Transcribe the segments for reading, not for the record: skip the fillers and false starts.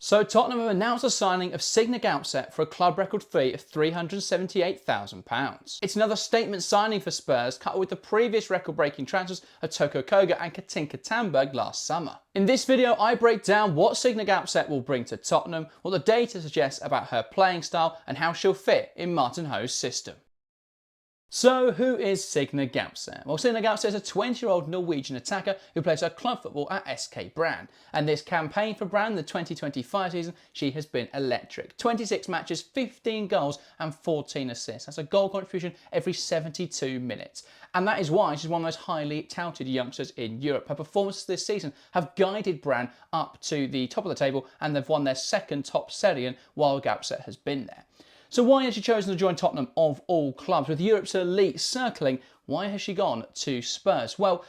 So Tottenham have announced the signing of Signe Gaupset for a club record fee of £378,000. It's another statement signing for Spurs, coupled with the previous record-breaking transfers of Toko Koga and Cathinka Tandberg last summer. In this video, I break down what Signe Gaupset will bring to Tottenham, what the data suggests about her playing style, and how she'll fit in Martin Ho's system. So who is Signe Gaupset? Well, Signe Gaupset is a 20-year-old Norwegian attacker who plays her club football at SK Brann. And this campaign for Brann, the 2025 season, she has been electric. 26 matches, 15 goals and 14 assists. That's a goal contribution every 72 minutes. And that is why she's one of the most highly touted youngsters in Europe. Her performances this season have guided Brann up to the top of the table, and they've won their second top Serien while Gaupset has been there. So why has she chosen to join Tottenham of all clubs? With Europe's elite circling, why has she gone to Spurs? Well,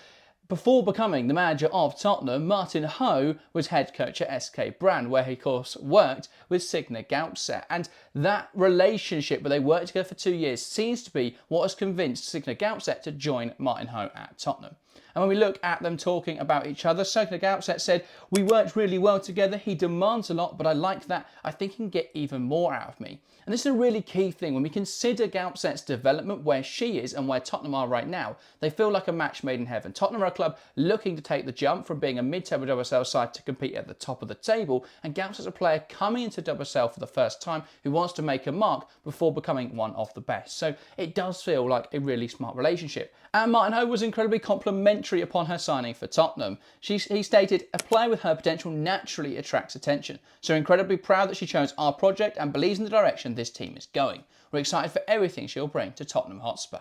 before becoming the manager of Tottenham, Martin Ho was head coach at SK Brann, where he of course worked with Signe Gaupset. And that relationship where they worked together for 2 years seems to be what has convinced Signe Gaupset to join Martin Ho at Tottenham. And when we look at them talking about each other, Signe Gaupset said, "We worked really well together. He demands a lot, but I like that. I think he can get even more out of me." And this is a really key thing. When we consider Gaupset's development, where she is and where Tottenham are right now, they feel like a match made in heaven. Tottenham are a club looking to take the jump from being a mid-table WSL side to compete at the top of the table. And Gaupset's a player coming into WSL for the first time who wants to make a mark before becoming one of the best. So it does feel like a really smart relationship. And Martin Ho was incredibly complimentary upon her signing for Tottenham. He stated, "A player with her potential naturally attracts attention. So incredibly proud that she chose our project and believes in the direction this team is going. We're excited for everything she'll bring to Tottenham Hotspur."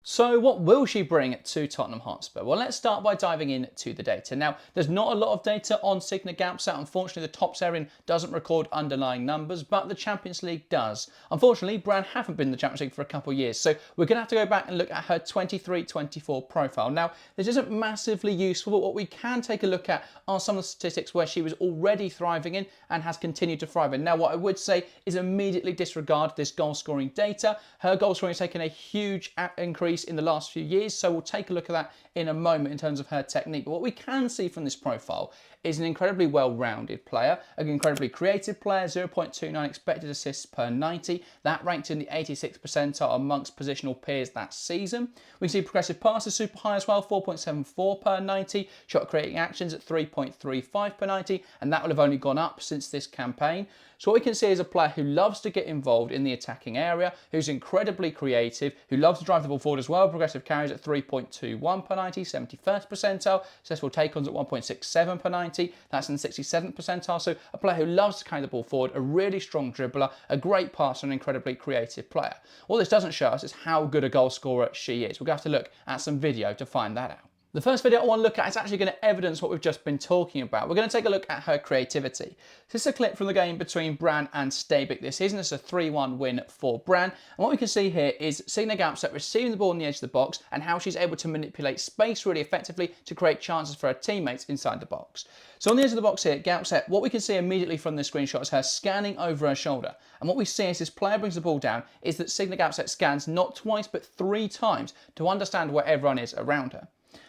So what will she bring to Tottenham Hotspur? Well, let's start by diving into the data. Now, there's not a lot of data on Signe Gaupset. Unfortunately, the top Serien doesn't record underlying numbers, but the Champions League does. Unfortunately, Brann haven't been in the Champions League for a couple of years, so we're going to have to go back and look at her 23-24 profile. Now, this isn't massively useful, but what we can take a look at are some of the statistics where she was already thriving in and has continued to thrive in. Now, what I would say is immediately disregard this goal-scoring data. Her goal-scoring has taken a huge increase in the last few years, so we'll take a look at that in a moment in terms of her technique. But what we can see from this profile is an incredibly well-rounded player, an incredibly creative player, 0.29 expected assists per 90. That ranked in the 86th percentile amongst positional peers that season. We see progressive passes super high as well, 4.74 per 90. Shot creating actions at 3.35 per 90, and that will have only gone up since this campaign. So what we can see is a player who loves to get involved in the attacking area, who's incredibly creative, who loves to drive the ball forward as well. Progressive carries at 3.21 per 90, 71st percentile. Successful take-ons at 1.67 per 90. That's in the 67th percentile. So a player who loves to carry the ball forward, a really strong dribbler, a great passer, and an incredibly creative player. What this doesn't show us is how good a goal scorer she is. We're going to have to look at some video to find that out. The first video I want to look at is actually going to evidence what we've just been talking about. We're going to take a look at her creativity. This is a clip from the game between Brann and Stabæk this season. It's a 3-1 win for Brann. And what we can see here is Signe Gaupset receiving the ball on the edge of the box and how she's able to manipulate space really effectively to create chances for her teammates inside the box. So on the edge of the box here, Gaupset, what we can see immediately from this screenshot is her scanning over her shoulder. And what we see as this player brings the ball down is that Signe Gaupset scans not twice but 3 times to understand where everyone is around her.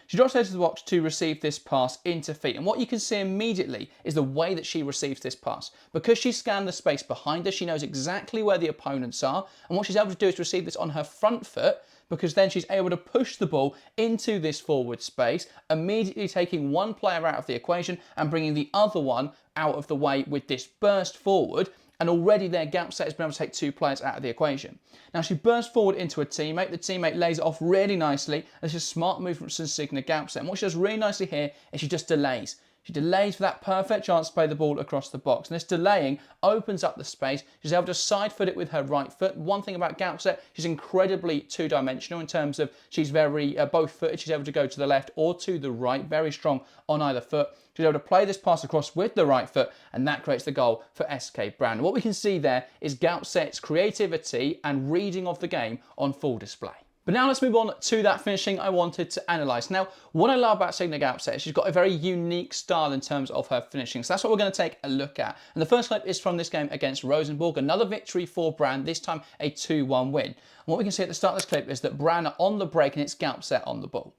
She drops her to the box to receive this pass into feet. And what you can see immediately is the way that she receives this pass. Because she scanned the space behind her, she knows exactly where the opponents are. And what she's able to do is receive this on her front foot, because then she's able to push the ball into this forward space, immediately taking one player out of the equation and bringing the other one out of the way with this burst forward. And already there, Gaupset has been able to take 2 players out of the equation. Now she bursts forward into a teammate. The teammate lays it off really nicely. This is smart movement from Signe Gaupset. And what she does really nicely here is she just delays. She delays for that perfect chance to play the ball across the box. And this delaying opens up the space. She's able to side foot it with her right foot. One thing about Gaupset, she's incredibly two-dimensional in terms of she's very both-footed. She's able to go to the left or to the right. Very strong on either foot. She's able to play this pass across with the right foot, and that creates the goal for SK Brann. What we can see there is Gaupset's creativity and reading of the game on full display. But now let's move on to that finishing I wanted to analyse. Now, what I love about Signe Gaupset is she's got a very unique style in terms of her finishing. So that's what we're going to take a look at. And the first clip is from this game against Rosenborg. Another victory for Brann, this time a 2-1 win. And what we can see at the start of this clip is that Brann are on the break and it's Gaupset on the ball.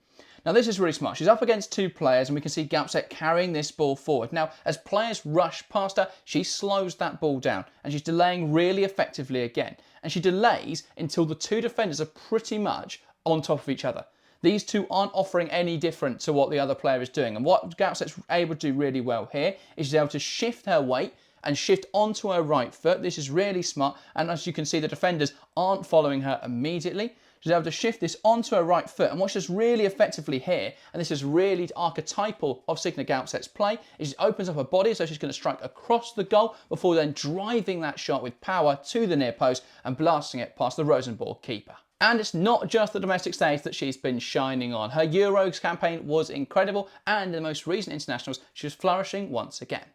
Now this is really smart. She's up against two players and we can see Gaupset carrying this ball forward. Now as players rush past her, she slows that ball down and she's delaying really effectively again. And she delays until the two defenders are pretty much on top of each other. These two aren't offering any different to what the other player is doing. And what Gaupset's able to do really well here is she's able to shift her weight and shift onto her right foot. This is really smart. And as you can see, the defenders aren't following her immediately. She's able to shift this onto her right foot. And what she does really effectively here, and this is really archetypal of Signe Gaupset's play, is she opens up her body, so she's going to strike across the goal before then driving that shot with power to the near post and blasting it past the Rosenborg keeper. And it's not just the domestic stage that she's been shining on. Her Euros campaign was incredible, and in the most recent internationals, she was flourishing once again.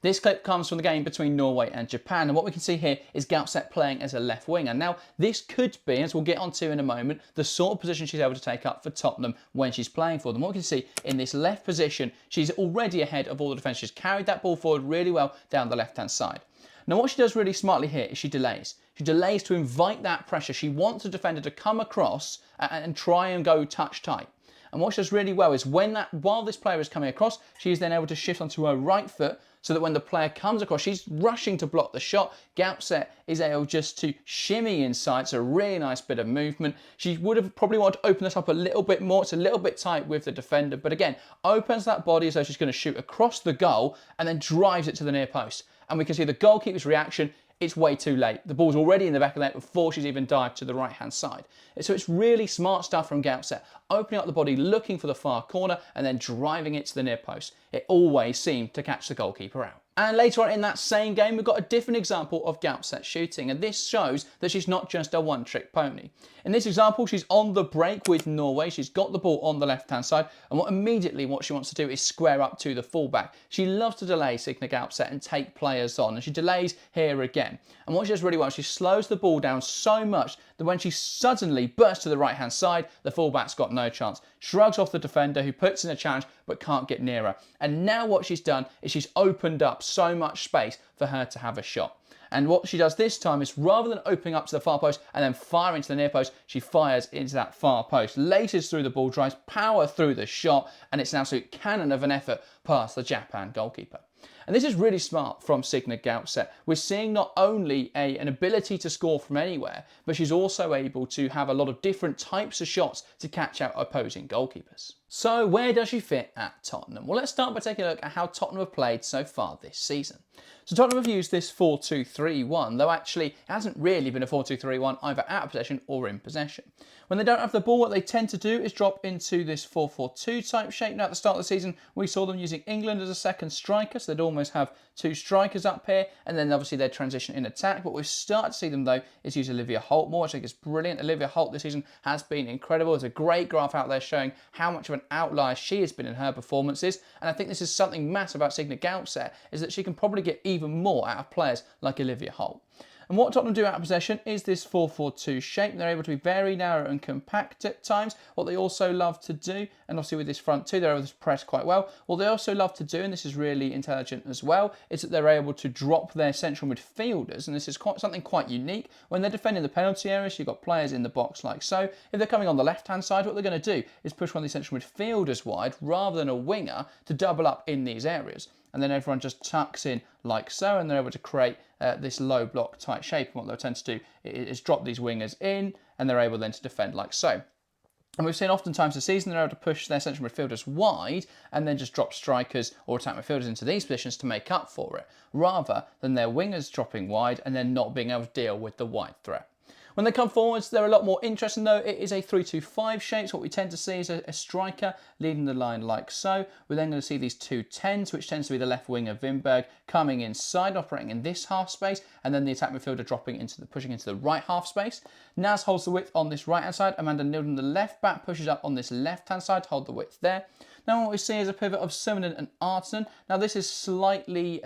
This clip comes from the game between Norway and Japan, and what we can see here is Gaupset playing as a left winger. Now, this could be, as we'll get onto in a moment, the sort of position she's able to take up for Tottenham when she's playing for them. What we can see in this left position, she's already ahead of all the defenders. She's carried that ball forward really well down the left-hand side. Now, what she does really smartly here is she delays. She delays to invite that pressure. She wants the defender to come across and try and go touch tight. And what she does really well is while this player is coming across, she is then able to shift onto her right foot so that when the player comes across, she's rushing to block the shot. Gaupset is able just to shimmy inside. It's a really nice bit of movement. She would have probably wanted to open this up a little bit more. It's a little bit tight with the defender, but again, opens that body as though she's going to shoot across the goal and then drives it to the near post. And we can see the goalkeeper's reaction. It's way too late. The ball's already in the back of the net before she's even dived to the right-hand side. So it's really smart stuff from Gaupset, opening up the body, looking for the far corner, and then driving it to the near post. It always seemed to catch the goalkeeper out. And later on in that same game, we've got a different example of Gaupset shooting, and this shows that she's not just a one-trick pony. In this example, she's on the break with Norway. She's got the ball on the left-hand side, and what she wants to do is square up to the fullback. She loves to delay Signe Gaupset and take players on, and she delays here again. And what she does really well, she slows the ball down so much that when she suddenly bursts to the right-hand side, the fullback's got no chance. Shrugs off the defender who puts in a challenge but can't get near her. And now what she's done is she's opened up so much space for her to have a shot. And what she does this time is rather than opening up to the far post and then firing to the near post, she fires into that far post, laces through the ball, drives power through the shot, and it's an absolute cannon of an effort past the Japan goalkeeper. And this is really smart from Signe Gaupset. We're seeing not only an ability to score from anywhere, but she's also able to have a lot of different types of shots to catch out opposing goalkeepers. So where does she fit at Tottenham? Well, let's start by taking a look at how Tottenham have played so far this season. So Tottenham have used this 4-2-3-1, though actually it hasn't really been a 4-2-3-1 either out of possession or in possession. When they don't have the ball, what they tend to do is drop into this 4-4-2 type shape. Now at the start of the season, we saw them using England as a second striker, so they'd almost have two strikers up here, and then obviously they'd transition in attack. What we've started to see them though is use Olivia Holdt more, which I think is brilliant. Olivia Holdt this season has been incredible. There's a great graph out there showing how much of an outlier she has been in her performances, and I think this is something massive about Signe Gaupset, is that she can probably get even more out of players like Olivia Holdt. And what Tottenham do out of possession is this 4-4-2 shape. They're able to be very narrow and compact at times. What they also love to do, and obviously with this front two, they're able to press quite well. What they also love to do, and this is really intelligent as well, is that they're able to drop their central midfielders, and this is something quite unique. When they're defending the penalty area, so you've got players in the box like so. If they're coming on the left-hand side, what they're going to do is push one of these central midfielders wide rather than a winger to double up in these areas. And then everyone just tucks in like so, and they're able to create this low block tight shape. And what they'll tend to do is drop these wingers in, and they're able then to defend like so. And we've seen oftentimes this season they're able to push their central midfielders wide and then just drop strikers or attack midfielders into these positions to make up for it, rather than their wingers dropping wide and then not being able to deal with the wide threat. When they come forwards, they're a lot more interesting though. It is a 3-2-5 shape, so what we tend to see is a striker leading the line like so. We're then going to see these two 10s, which tends to be the left winger Tandberg coming inside, operating in this half space, and then the attack midfielder pushing into the right half space. Naz holds the width on this right hand side. Amanda Nilden, the left back, pushes up on this left hand side, hold the width there. Now what we see is a pivot of Summonen and Artinen. Now this is slightly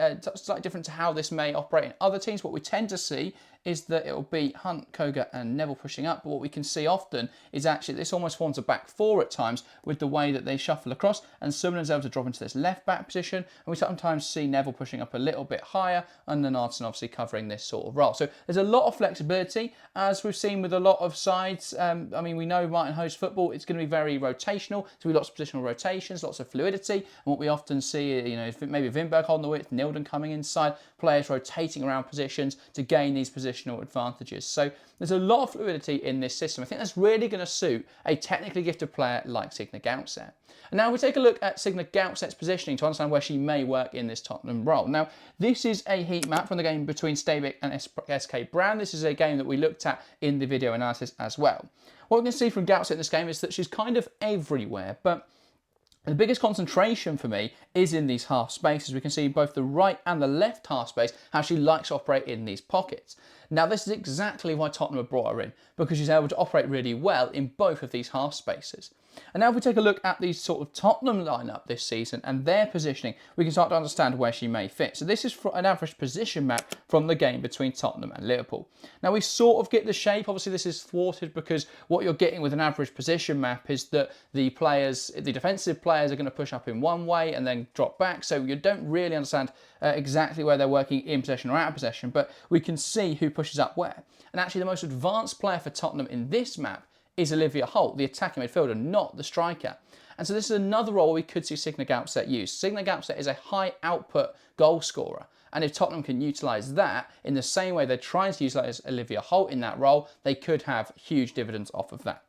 different to how this may operate in other teams. What we tend to see is that it will be Hunt, Koga and Neville pushing up, but what we can see often is actually this almost forms a back four at times with the way that they shuffle across, and Summonen's able to drop into this left back position, and we sometimes see Neville pushing up a little bit higher, and then Artinen obviously covering this sort of role. So there's a lot of flexibility, as we've seen with a lot of sides. I mean, we know Martin Host football, it's going to be very rotational, so we lots of positional rotations, lots of fluidity, and what we often see, you know, maybe Wimberg holding the width, Nilden coming inside, players rotating around positions to gain these positional advantages. So there's a lot of fluidity in this system. I think that's really going to suit a technically gifted player like Signe Gaupset. And now we take a look at Signe Gaupset's positioning to understand where she may work in this Tottenham role. Now, this is a heat map from the game between Stabæk and SK Brand. This is a game that we looked at in the video analysis as well. What we can see from Gaupset in this game is that she's kind of everywhere, but the biggest concentration for me is in these half spaces. We can see both the right and the left half space, how she likes to operate in these pockets. Now, this is exactly why Tottenham have brought her in, because she's able to operate really well in both of these half spaces. And now if we take a look at the sort of Tottenham lineup this season and their positioning, we can start to understand where she may fit. So this is an average position map from the game between Tottenham and Liverpool. Now we sort of get the shape. Obviously this is thwarted because what you're getting with an average position map is that the defensive players are going to push up in one way and then drop back. So you don't really understand exactly where they're working in possession or out of possession, but we can see who pushes up where. And actually the most advanced player for Tottenham in this map is Olivia Holdt, the attacking midfielder, not the striker. And so this is another role we could see Signe Gaupset use. Signe Gaupset is a high output goal scorer. And if Tottenham can utilise that in the same way they're trying to utilise Olivia Holdt in that role, they could have huge dividends off of that.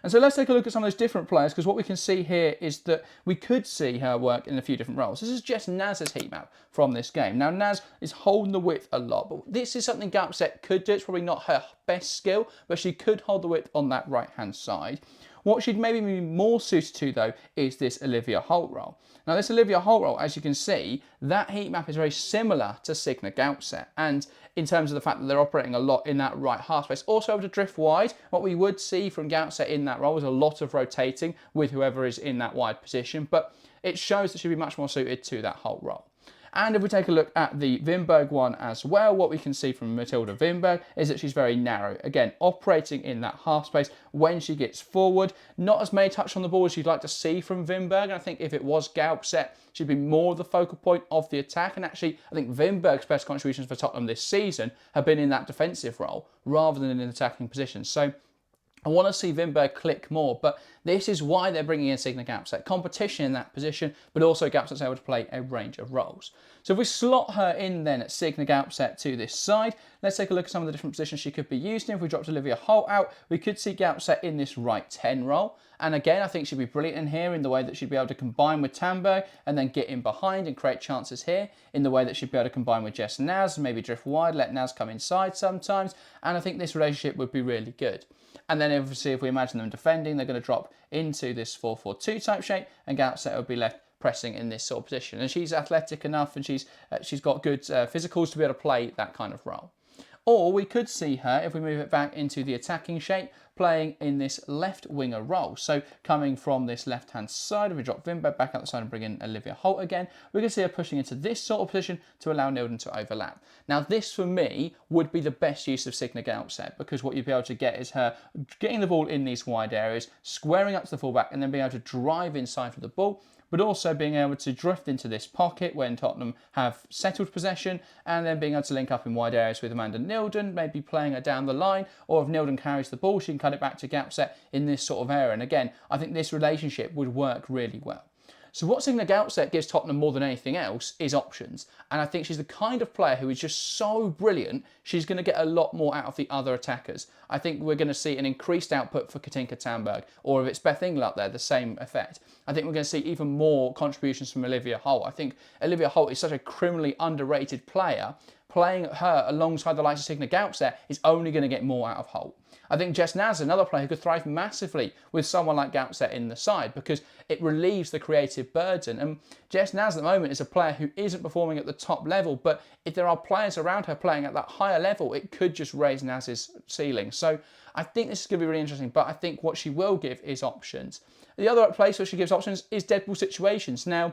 And so let's take a look at some of those different players, because what we can see here is that we could see her work in a few different roles. This is just Naz's heat map from this game. Now Naz is holding the width a lot, but this is something Gaupset could do. It's probably not her best skill, but she could hold the width on that right hand side. What she'd maybe be more suited to though is this Olivia Holdt role. Now this Olivia Holdt role, as you can see, that heat map is very similar to Signe Gaupset, and in terms of the fact that they're operating a lot in that right half space, also able to drift wide. What we would see from Gaupset in that role is a lot of rotating with whoever is in that wide position, but it shows that she'd be much more suited to that Holdt role. And if we take a look at the Wimberg one as well, what we can see from Matilda Wimberg is that she's very narrow. Again, operating in that half space when she gets forward. Not as many touch on the ball as you'd like to see from Wimberg. And I think if it was Gaupset, she'd be more the focal point of the attack. And actually, I think Wimberg's best contributions for Tottenham this season have been in that defensive role rather than in an attacking position. So I want to see Wimberg click more, but this is why they're bringing in Signe Gaupset. Competition in that position, but also Gaupset's able to play a range of roles. So if we slot her in then at Signe Gaupset to this side, let's take a look at some of the different positions she could be used in. If we dropped Olivia Holdt out, we could see Gaupset in this right 10 role. And again, I think she'd be brilliant in here in the way that she'd be able to combine with Tandberg and then get in behind and create chances here, in the way that she'd be able to combine with Jess Naz, maybe drift wide, let Naz come inside sometimes. And I think this relationship would be really good. And then obviously if we imagine them defending, they're going to drop into this 4-4-2 type shape, and Gaupset will be left pressing in this sort of position. And she's athletic enough, and she's got good physicals to be able to play that kind of role. Or we could see her, if we move it back into the attacking shape, playing in this left winger role. So coming from this left-hand side, if we drop Wimberg back out the side and bring in Olivia Holdt again, we can see her pushing into this sort of position to allow Nilden to overlap. Now this, for me, would be the best use of Signe Gaupset, because what you'd be able to get is her getting the ball in these wide areas, squaring up to the fullback, and then being able to drive inside with the ball, but also being able to drift into this pocket when Tottenham have settled possession, and then being able to link up in wide areas with Amanda Nilden, maybe playing her down the line, or if Nilden carries the ball, she can cut it back to Gaupset in this sort of area. And again, I think this relationship would work really well. So what Signe Gaupset gives Tottenham more than anything else is options. And I think she's the kind of player who is just so brilliant, she's going to get a lot more out of the other attackers. I think we're going to see an increased output for Cathinka Tandberg, or if it's Beth up there, the same effect. I think we're going to see even more contributions from Olivia Holdt. I think Olivia Holdt is such a criminally underrated player, playing her alongside the likes of Signe Gaupset is only going to get more out of Holdt. I think Jess Naz is another player who could thrive massively with someone like Gaupset in the side because it relieves the creative burden. And Jess Naz at the moment is a player who isn't performing at the top level, but if there are players around her playing at that higher level, it could just raise Naz's ceiling. So I think this is going to be really interesting, but I think what she will give is options. The other place where she gives options is dead ball situations. Now,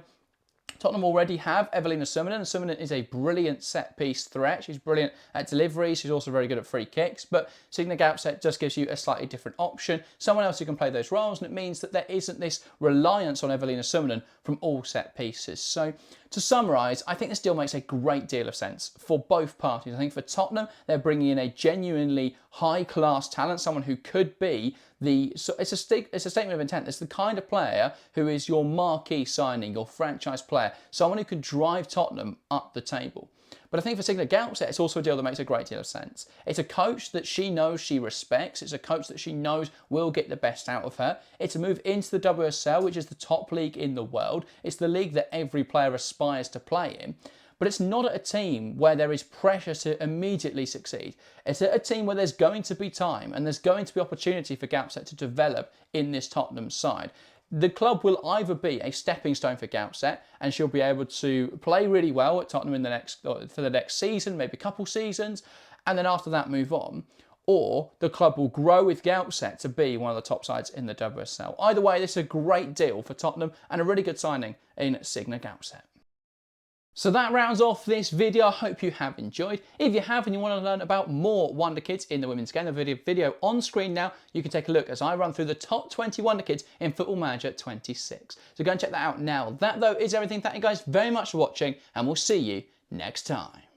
Tottenham already have Evelina Summanen, and Summanen is a brilliant set-piece threat. She's brilliant at delivery. She's also very good at free kicks, but Signe Gaupset just gives you a slightly different option. Someone else who can play those roles, and it means that there isn't this reliance on Evelina Summanen from all set pieces. So to summarise, I think this deal makes a great deal of sense for both parties. I think for Tottenham, they're bringing in a genuinely high-class talent, someone who could be it's a statement of intent. It's the kind of player who is your marquee signing, your franchise player, someone who can drive Tottenham up the table. But I think for Signe Gaupset, it's also a deal that makes a great deal of sense. It's a coach that she knows she respects. It's a coach that she knows will get the best out of her. It's a move into the WSL, which is the top league in the world. It's the league that every player aspires to play in. But it's not at a team where there is pressure to immediately succeed. It's at a team where there's going to be time and there's going to be opportunity for Gaupset to develop in this Tottenham side. The club will either be a stepping stone for Gaupset and she'll be able to play really well at Tottenham for the next season, maybe a couple seasons, and then after that move on. Or the club will grow with Gaupset to be one of the top sides in the WSL. Either way, this is a great deal for Tottenham and a really good signing in Signe Gaupset. So that rounds off this video. I hope you have enjoyed. If you have and you want to learn about more Wonder Kids in the women's game, the video on screen now, you can take a look as I run through the top 20 Wonder Kids in Football Manager 26. So go and check that out now. That though is everything. Thank you guys very much for watching and we'll see you next time.